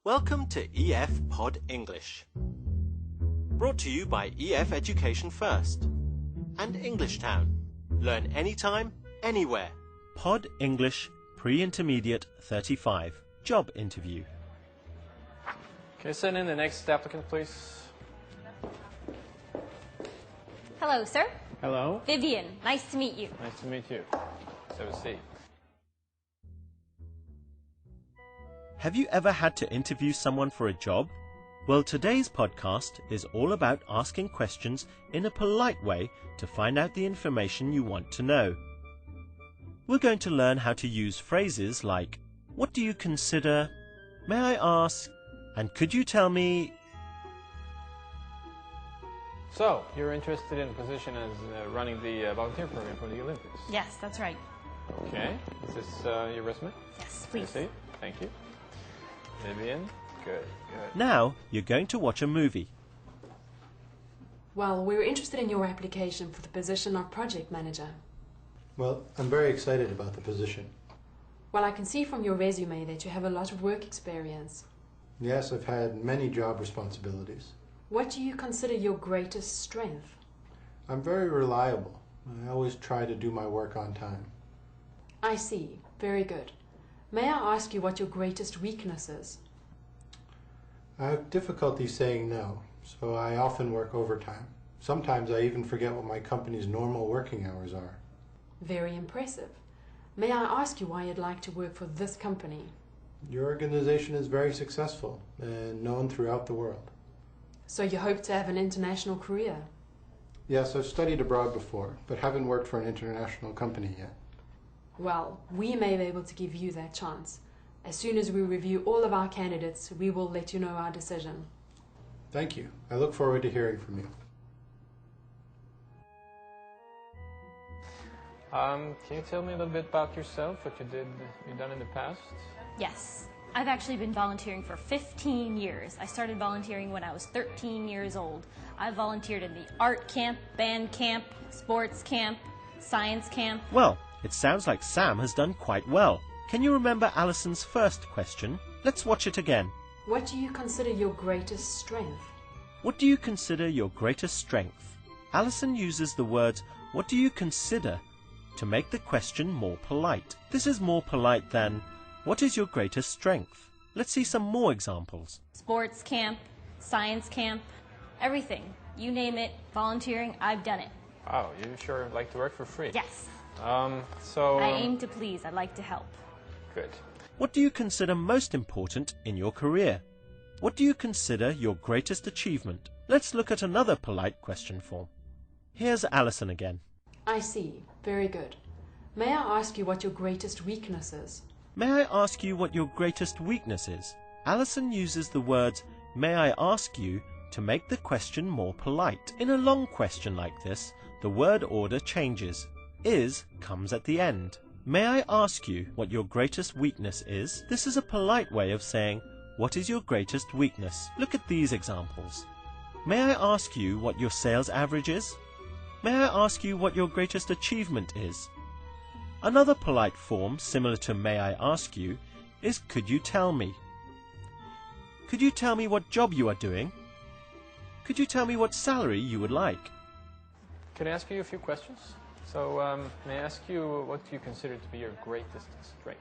Welcome to EF Pod English. Brought to you by EF Education First and Englishtown. Learn anytime, anywhere. Pod English Pre-Intermediate 35. Job interview. Okay, send in the next applicant, please. Hello, sir. Hello. Vivian, nice to meet you. Nice to meet you. Let's have a seat. Have you ever had to interview someone for a job? Well, today's podcast is all about asking questions in a polite way to find out the information you want to know. We're going to learn how to use phrases like, what do you consider? May I ask? And could you tell me? So, you're interested in a position as running the volunteer program for the Olympics? Yes, that's right. Okay. Is this your resume? Yes, Have a please. seat. Thank you. Vivian? Good. Now you're going to watch a movie. Well, we were interested in your application for the position of project manager. Well, I'm very excited about the position. Well, I can see from your resume that you have a lot of work experience. Yes, I've had many job responsibilities. What do you consider your greatest strength? I'm very reliable. I always try to do my work on time. I see. Very good. May I ask you what your greatest weakness is? I have difficulty saying no, so I often work overtime. Sometimes I even forget what my company's normal working hours are. Very impressive. May I ask you why you'd like to work for this company? Your organization is very successful and known throughout the world. So you hope to have an international career? Yes, I've studied abroad before, but haven't worked for an international company yet. Well, we may be able to give you that chance. As soon as we review all of our candidates, we will let you know our decision. Thank you. I look forward to hearing from you. Can you tell me a little bit about yourself, what you've done in the past? Yes. I've actually been volunteering for 15 years. I started volunteering when I was 13 years old. I volunteered in the art camp, band camp, sports camp, science camp. Well, it sounds like Sam has done quite well. Can you remember Alison's first question? Let's watch it again. What do you consider your greatest strength? What do you consider your greatest strength? Alison uses the words, what do you consider, to make the question more polite. This is more polite than, what is your greatest strength? Let's see some more examples. Sports camp, science camp, everything. You name it, volunteering, I've done it. Wow, you sure like to work for free. Yes. I I aim to please. I'd like to help. Good. What do you consider most important in your career? What do you consider your greatest achievement? Let's look at another polite question form. Here's Alison again. I see. Very good. May I ask you what your greatest weakness is? May I ask you what your greatest weakness is? Alison uses the words, may I ask you, to make the question more polite. In a long question like this, the word order changes. Is comes at the end. May I ask you what your greatest weakness is? This is a polite way of saying, what is your greatest weakness? Look at these examples. May I ask you what your sales average is? May I ask you what your greatest achievement is? Another polite form, similar to may I ask you, is could you tell me? Could you tell me what job you are doing? Could you tell me what salary you would like? Can I ask you a few questions? So, may I ask you what you consider to be your greatest strength?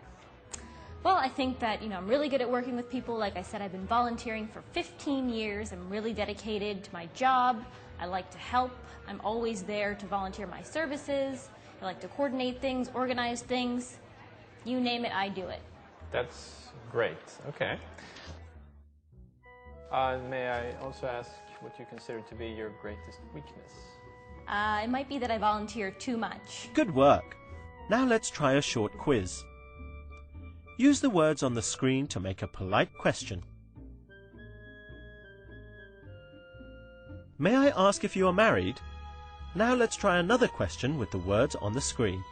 Well, I think that, I'm really good at working with people. Like I said, I've been volunteering for 15 years. I'm really dedicated to my job. I like to help. I'm always there to volunteer my services. I like to coordinate things, organize things. You name it, I do it. That's great. Okay. May I also ask what you consider to be your greatest weakness? It might be that I volunteer too much. Good work. Now let's try a short quiz. Use the words on the screen to make a polite question. May I ask if you are married? Now let's try another question with the words on the screen.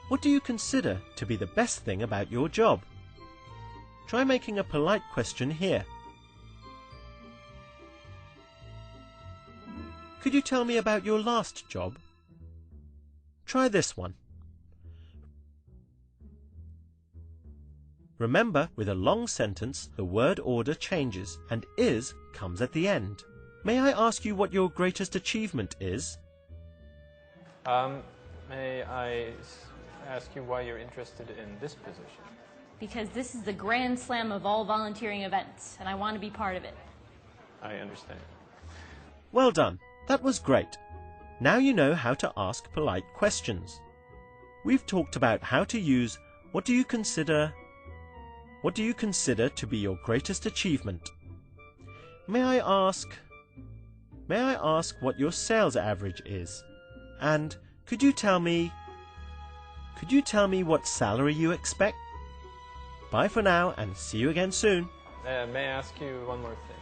What do you consider to be the best thing about your job? Try making a polite question here. Could you tell me about your last job? Try this one. Remember, with a long sentence, the word order changes and is comes at the end. May I ask you what your greatest achievement is? May I ask you why you're interested in this position? Because this is the grand slam of all volunteering events, and I want to be part of it. I understand. Well done. That was great. Now you know how to ask polite questions. We've talked about how to use what do you consider to be your greatest achievement? May I ask what your sales average is? And could you tell me what salary you expect? Bye for now and see you again soon. May I ask you one more thing?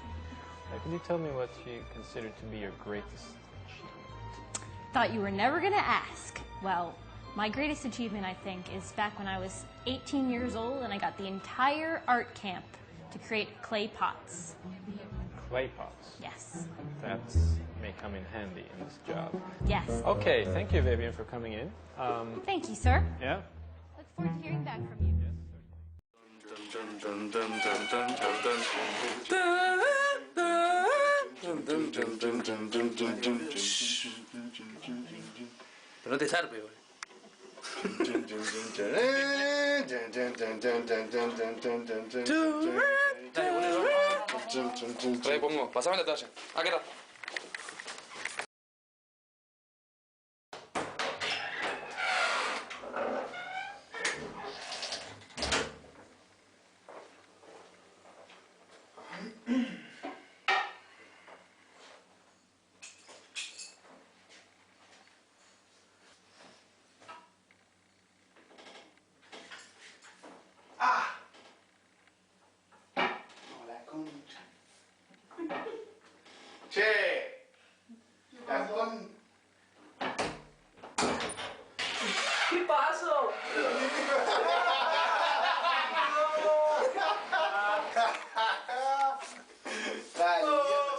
Could you tell me what you consider to be your greatest achievement? Thought you were never going to ask. Well, my greatest achievement, I think, is back when I was 18 years old and I got the entire art camp to create clay pots. Clay pots? Yes. That may come in handy in this job. Yes. Okay, thank you, Vivian, for coming in. Thank you, sir. Yeah? Look forward to hearing back from you. Pero no te zarpe, boludo. Dale, boludo. Por ahí pongo. Pasame la talla. Acá está. Che, Gastón. ¿Qué pasó?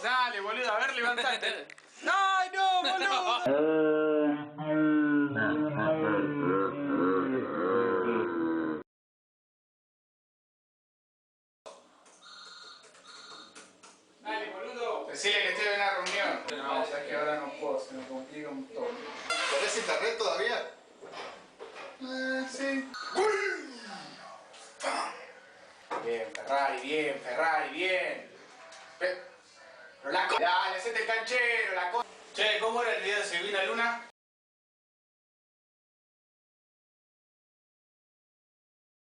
Dale, boludo, a ver, levantate. ¡Ay, no, boludo! Dale, boludo. Decirle que estoy en una reunión. No, sabes que ahora no puedo, se me complica un toque. ¿Tenés internet todavía? Sí. Bien, Ferrari, bien. Pero la Dale, hacete el canchero, la Che, ¿cómo era el video de Silvina Luna?